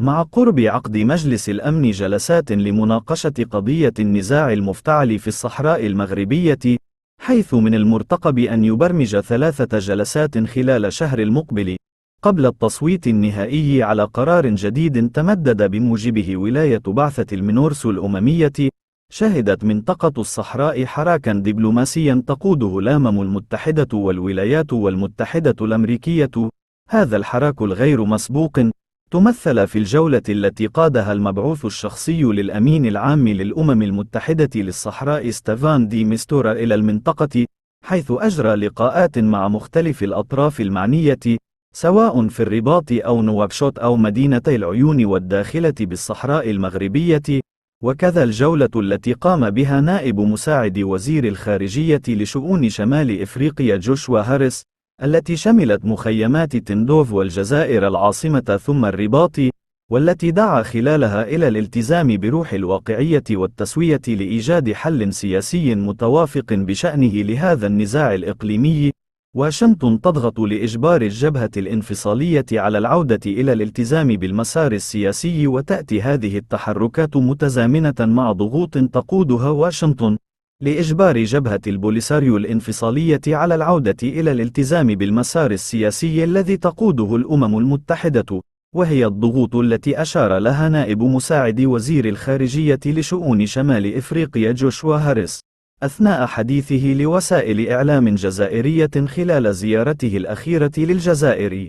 مع قرب عقد مجلس الأمن جلسات لمناقشة قضية النزاع المفتعل في الصحراء المغربية، حيث من المرتقب أن يبرمج 3 جلسات خلال الشهر المقبل قبل التصويت النهائي على قرار جديد تمدد بموجبه ولاية بعثة المنورس الأممية. شهدت منطقة الصحراء حراكا دبلوماسيا تقوده الأمم المتحدة والولايات والمتحدة الأمريكية. هذا الحراك الغير مسبوق تمثل في الجولة التي قادها المبعوث الشخصي للأمين العام للأمم المتحدة للصحراء ستيفان دي ميستورا إلى المنطقة، حيث أجرى لقاءات مع مختلف الأطراف المعنية سواء في الرباط أو نواكشوط أو مدينتي العيون والداخلة بالصحراء المغربية. وكذا الجولة التي قام بها نائب مساعد وزير الخارجية لشؤون شمال إفريقيا جوشوا هاريس، التي شملت مخيمات تندوف والجزائر العاصمة ثم الرباط، والتي دعا خلالها إلى الالتزام بروح الواقعية والتسوية لإيجاد حل سياسي متوافق بشأنه لهذا النزاع الإقليمي. واشنطن تضغط لإجبار الجبهة الانفصالية على العودة إلى الالتزام بالمسار السياسي، وتأتي هذه التحركات متزامنة مع ضغوط تقودها واشنطن لإجبار جبهة البوليساريو الانفصالية على العودة إلى الالتزام بالمسار السياسي الذي تقوده الأمم المتحدة، وهي الضغوط التي أشار لها نائب مساعد وزير الخارجية لشؤون شمال إفريقيا جوشوا هاريس أثناء حديثه لوسائل إعلام جزائرية خلال زيارته الأخيرة للجزائر.